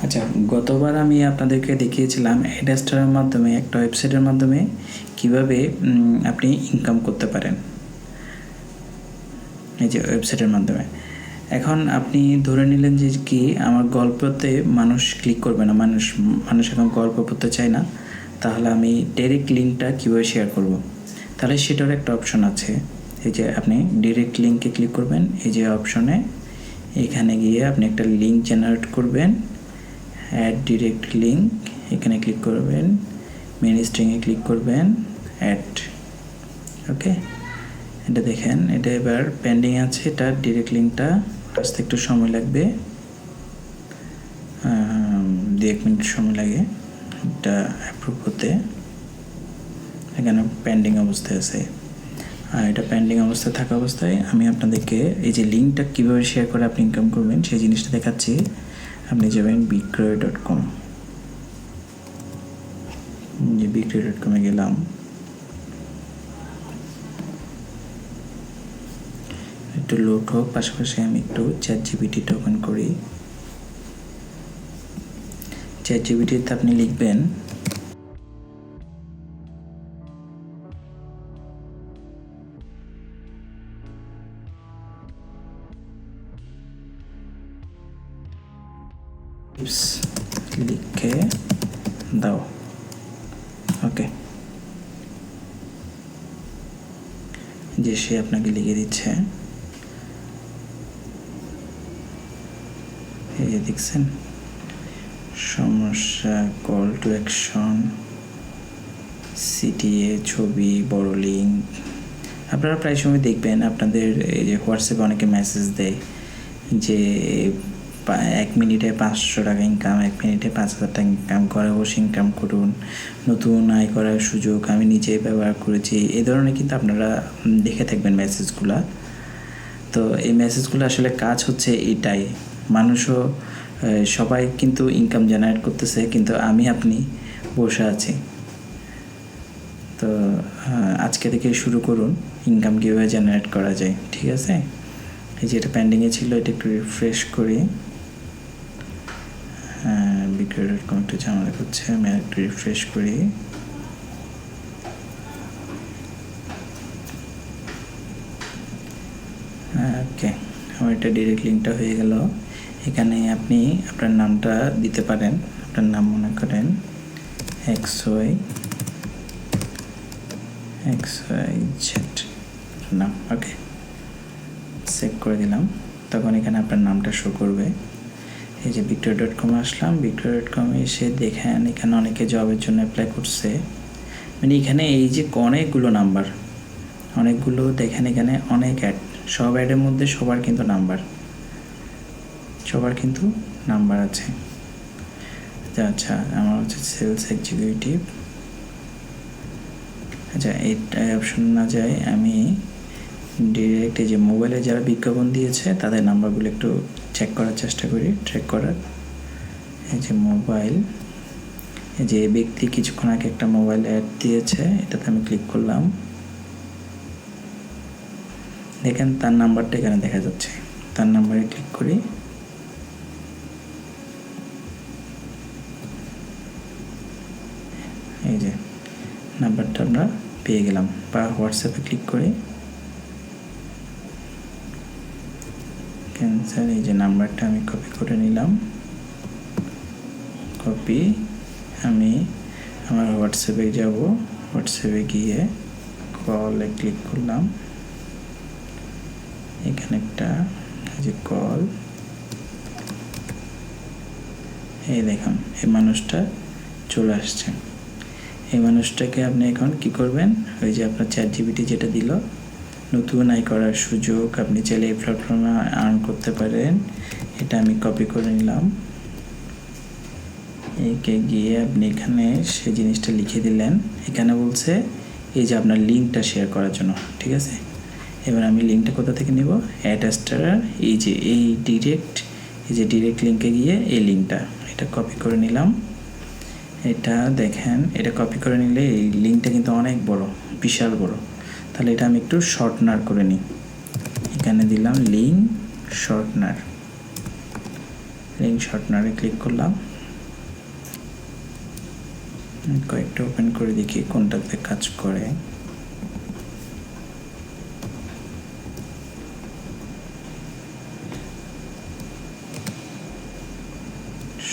আচ্ছা, গতবার আমি আপনাদেরকে দেখিয়েছিলাম অ্যাডাস্টারের মাধ্যমে একটা ওয়েবসাইটের মাধ্যমে কিভাবে আপনি ইনকাম করতে পারেন, এই যে ওয়েবসাইটের মাধ্যমে। এখন আপনি ধরে নিলেন যে কি আমার গল্পতে মানুষ ক্লিক করবে না, মানুষ এখন গল্প পড়তে চায় না, তাহলে আমি ডাইরেক্ট লিঙ্কটা কীভাবে শেয়ার করব। তাহলে সেটার একটা অপশন আছে, এই যে আপনি ডিরেক্ট লিঙ্কে ক্লিক করবেন, এই যে অপশনে এখানে গিয়ে আপনি একটা লিঙ্ক জেনারেট করবেন, অ্যাড ডিরেক্ট লিঙ্ক, এখানে ক্লিক করবেন, মেন স্ট্রিংয়ে ক্লিক করবেন, অ্যাড। ওকে, এটা দেখেন, এটা এবার পেন্ডিং আছে, এটা ডিরেক্ট লিঙ্কটা আসতে একটু সময় লাগবে, 2-1 মিনিট সময় লাগে এটা অ্যাপ্রুভ হতে। এখানে পেন্ডিং অবস্থায় আছে, আর এটা পেন্ডিং অবস্থায় থাকা অবস্থায় আমি আপনাদেরকে এই যে লিঙ্কটা কীভাবে শেয়ার করে আপনি ইনকাম করবেন সেই জিনিসটা দেখাচ্ছি। আপনি যাবেন বিক্রয়.com, যে বিক্রয়.com-এ গেলাম, একটু লোড হোক, পাশাপাশি আমি একটু চ্যাটজিপিটিটা ওপেন করি। চ্যাটজিপিটিতে আপনি লিখবেন লিখে দাও। ওকে, যে সে আপনাকে লিখে দিচ্ছে, এই যে দেখছেন সমস্যা, কল টু অ্যাকশন, সিটিএ, ছবি, বড় লিঙ্ক। আপনারা প্রায় সময় দেখবেন আপনাদের এই যে হোয়াটসঅ্যাপে অনেকে মেসেজ দেয় যে 1 মিনিটে 500 টাকা ইনকাম, 1 মিনিটে 5,000 টাকা ইনকাম, ঘরে বসে ইনকাম করুন, নতুন আয় করার সুযোগ, আমি নিজেই ব্যবহার করেছি। এই ধরনের কিন্তু আপনারা দেখে থাকবেন মেসেজগুলা। তো এই মেসেজগুলো আসলে কাজ হচ্ছে এটাই, মানুষও সবাই কিন্তু ইনকাম জেনারেট করতেছে, কিন্তু আপনি বসে আছি। তো আজকে থেকে শুরু করুন ইনকাম কীভাবে জেনারেট করা যায়, ঠিক আছে। এই যে এটা পেন্ডিংয়ে ছিল, এটা একটু রিফ্রেশ করি। বিক্রয়.com একটু ঝামেলা করছে, আমি একটু রিফ্রেশ করি। ওকে, আমার এটা ডিরেক্ট লিঙ্কটা হয়ে গেল। এখানে আপনি আপনার নামটা দিতে পারেন, আপনার নাম মনে করেন XYZ নাম। ওকে, সেভ করে দিলাম। তখন এখানে আপনার নামটা শো করবে। এই যে বিক্রয়.com আসলাম, বিক্রয়.com এসে দেখেন এখানে অনেকে জবের জন্য অ্যাপ্লাই করছে, মানে এখানে এই যে অনেকগুলো নাম্বার, অনেকগুলো দেখেন, এখানে অনেক অ্যাড, সব অ্যাডের মধ্যে সবার কিন্তু নাম্বার আছে। আচ্ছা, আমার হচ্ছে সেলস এক্সিকিউটিভ। আচ্ছা, এইটা অপশন না যায়, আমি ডিরেক্ট এই যে মোবাইলে যারা বিজ্ঞাপন দিয়েছে তাদের নাম্বারগুলো একটু চেক করার চেষ্টা করি, ট্র্যাক করার। এই যে মোবাইল, এই যে ব্যক্তি কিছুক্ষণ আগে একটা মোবাইল অ্যাড দিয়েছে, এটাতে আমি ক্লিক করলাম, দেখেন তার নাম্বারটা এখানে দেখা যাচ্ছে। তার নাম্বারে ক্লিক করি, এই যে নাম্বারটা আমরা পেয়ে গেলাম। বা হোয়াটসঅ্যাপে ক্লিক করি, ক্যান্সেল, এই যে নাম্বারটা আমি কপি করে নিলাম, কপি, আমি আমার হোয়াটসঅ্যাপে যাব, হোয়াটসঅ্যাপে গিয়ে কলে ক্লিক করলাম, এখানে একটা যে কল, এই দেখুন এই মানুষটা চলে আসছে। এই মানুষটাকে আপনি এখন কি করবেন, ওই যে আপনার চ্যাটজিপিটি যেটা দিল নতুন আয় করার সুযোগ, আপনি চাইলে এই প্ল্যাটফর্মে আর্ন করতে পারেন, এটা আমি কপি করে নিলাম। একে গিয়ে আপনি এখানে সেই জিনিসটা লিখে দিলেন, এখানে বলছে এই যে আপনার লিঙ্কটা শেয়ার করার জন্য, ঠিক আছে। এবার আমি লিঙ্কটা কোথা থেকে নেব, অ্যাডাস্টার, এই যে ডিরেক্ট লিঙ্কে গিয়ে এই লিঙ্কটা এটা কপি করে নিলাম। এটা দেখেন, এটা কপি করে নিলে এই লিঙ্কটা কিন্তু অনেক বড়, বিশাল বড়। তাহলে এটা আমি একটু শর্টনার করে নিই, এখানে দিলাম লিঙ্ক শর্টনারে ক্লিক করলাম, কয়েকটা ওপেন করে দেখি কোনটাতে কাজ করে।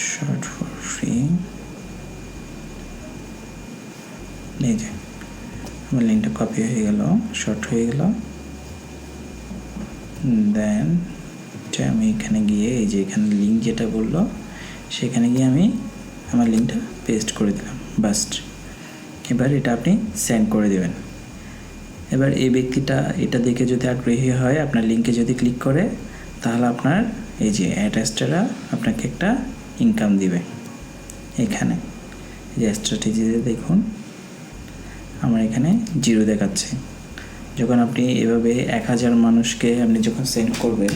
শর্ট ফর ফ্রি, এই যে আমার লিঙ্কটা কপি হয়ে গেল, শর্ট হয়ে গেল। দেন আমি এখানে গিয়ে এই যে এখানে লিঙ্ক যেটা বললো সেখানে গিয়ে আমি আমার লিঙ্কটা পেস্ট করে দিলাম, বাস্ট। এবার এটা আপনি সেন্ড করে দেবেন। এবার এই ব্যক্তিটা এটা দেখে যদি আগ্রহী হয়, আপনার লিঙ্কে যদি ক্লিক করে, তাহলে আপনার এই যে অ্যাটাচটা আপনাকে একটা ইনকাম দিবে। এখানে যে স্ট্র্যাটেজিতে দেখুন আমার এখানে 0 দেখাচ্ছে। যখন আপনি এভাবে 1000 মানুষকে আপনি যখন সেন্ড করবেন,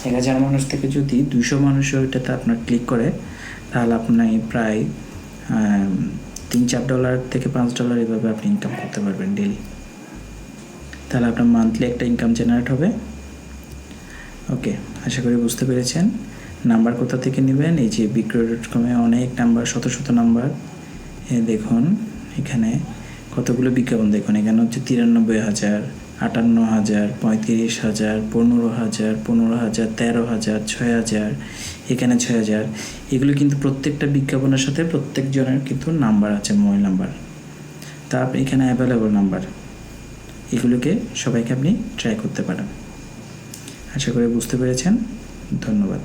1000 মানুষ থেকে যদি 200 মানুষ ওইটাতে আপনার ক্লিক করে, তাহলে আপনি প্রায় $3-4 থেকে $5 এভাবে আপনি ইনকাম করতে পারবেন ডেলি। তাহলে আপনার মান্থলি একটা ইনকাম জেনারেট হবে। ওকে, আশা করি বুঝতে পেরেছেন। নাম্বার কোথা থেকে নেবেন? এই যে বিক্রয়.com-এ অনেক নাম্বার, শত শত নাম্বার। দেখুন এখানে কতগুলো বিজ্ঞাপন, দেখুন এখানে হচ্ছে 93,000, 58,000, 35,000, 15,000, 15,000, 13,000, 6,000, এখানে 6,000। এগুলো কিন্তু প্রত্যেকটা বিজ্ঞাপনের সাথে প্রত্যেকজনের কিন্তু নাম্বার আছে, মোবাইল নাম্বার। তা আপনি এখানে অ্যাভেলেবল নাম্বার, এগুলোকে সবাইকে আপনি ট্রাই করতে পারেন। আশা করি বুঝতে পেরেছেন। ধন্যবাদ।